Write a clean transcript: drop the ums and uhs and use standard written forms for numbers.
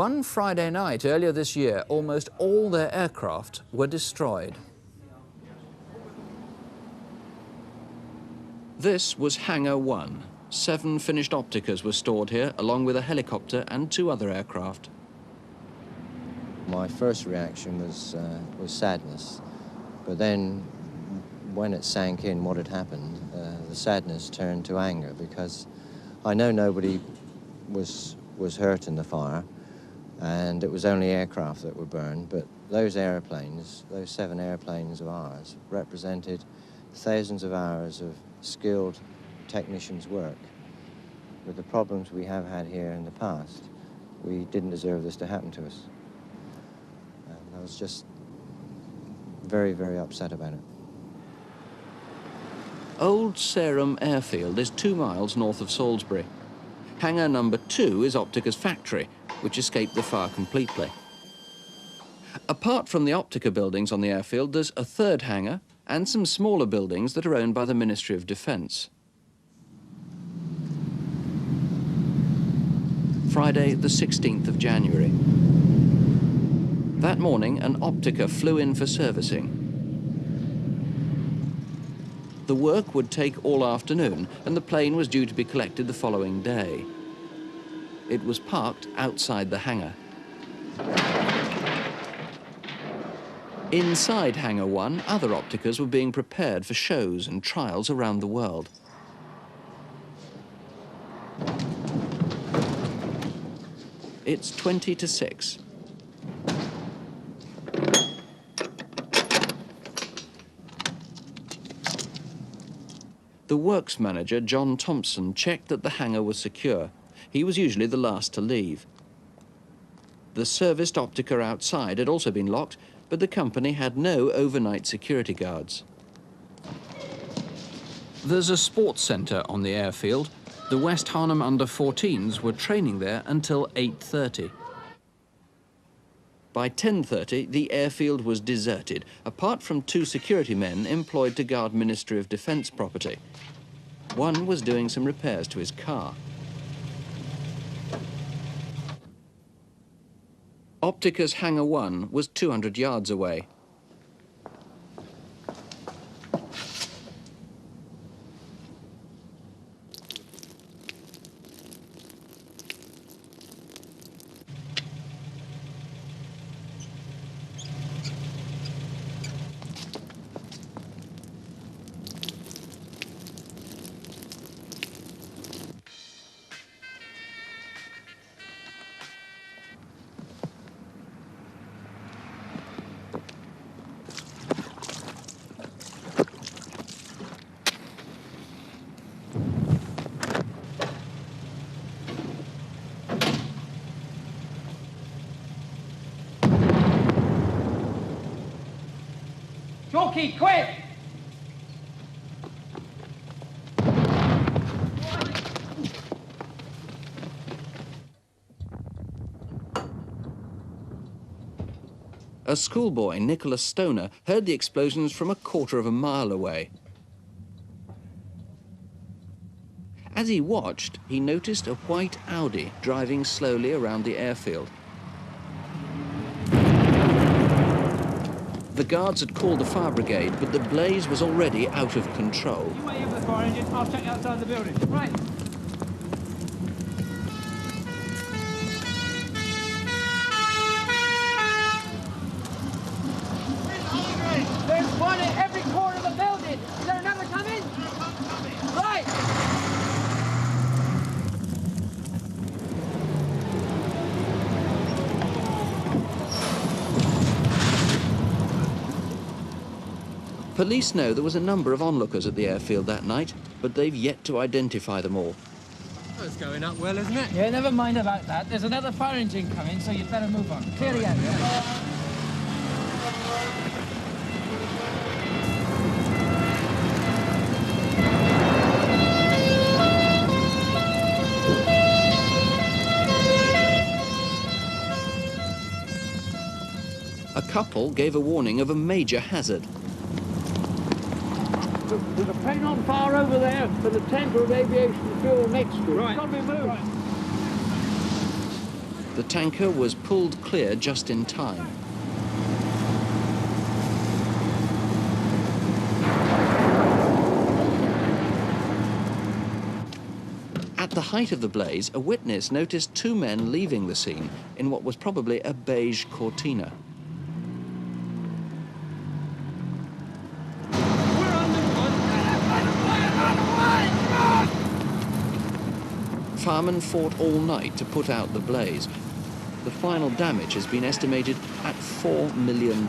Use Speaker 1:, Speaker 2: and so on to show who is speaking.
Speaker 1: One Friday night earlier this year, almost all their aircraft were destroyed. This was Hangar 1. 7 finished opticas were stored here, along with a helicopter and 2 other aircraft.
Speaker 2: My first reaction was sadness, but then when it sank in what had happened, the sadness turned to anger, because I know nobody was hurt in the fire, and it was only aircraft that were burned, but those airplanes, those 7 airplanes of ours, represented thousands of hours of skilled technicians' work. With the problems we have had here in the past, we didn't deserve this to happen to us. And I was just very, very upset about it.
Speaker 1: Old Sarum Airfield is 2 miles north of Salisbury. Hangar number 2 is Optica's factory, which escaped the fire completely. Apart from the Optica buildings on the airfield, there's a 3rd hangar and some smaller buildings that are owned by the Ministry of Defence. Friday, the 16th of January. That morning, an Optica flew in for servicing. The work would take all afternoon, and the plane was due to be collected the following day. It was parked outside the hangar. Inside Hangar 1, other Opticas were being prepared for shows and trials around the world. It's 20 to 6. The works manager, John Thompson, checked that the hangar was secure. He was usually the last to leave. The serviced Optica outside had also been locked, but the company had no overnight security guards. There's a sports centre on the airfield. The West Harnham under-14s were training there until 8:30. By 10:30, the airfield was deserted, apart from 2 security men employed to guard Ministry of Defence property. One was doing some repairs to his car. Optica's Hangar 1 was 200 yards away.
Speaker 3: Chalky, quick!
Speaker 1: A schoolboy, Nicholas Stoner, heard the explosions from a quarter of a mile away. As he watched, he noticed a white Audi driving slowly around the airfield. The guards had called the fire brigade, but the blaze was already out of control.
Speaker 3: You wait here for the fire engine, I'll check outside the building. Right. There's one at every corner of the building. Is there another coming? Right.
Speaker 1: Police know there was a number of onlookers at the airfield that night, but they've yet to identify them all.
Speaker 4: Oh, it's going up well, isn't it?
Speaker 3: Yeah, never mind about that. There's another fire engine coming, so you'd better move on. Clear the area.
Speaker 1: A couple gave a warning of a major hazard.
Speaker 5: There's a plane on fire over there with a tanker of aviation fuel next to it.
Speaker 3: Right.
Speaker 5: It's got to be moved.
Speaker 3: Right.
Speaker 1: The tanker was pulled clear just in time. At the height of the blaze, a witness noticed two men leaving the scene in what was probably a beige Cortina. Firemen fought all night to put out the blaze. The final damage has been estimated at £4 million.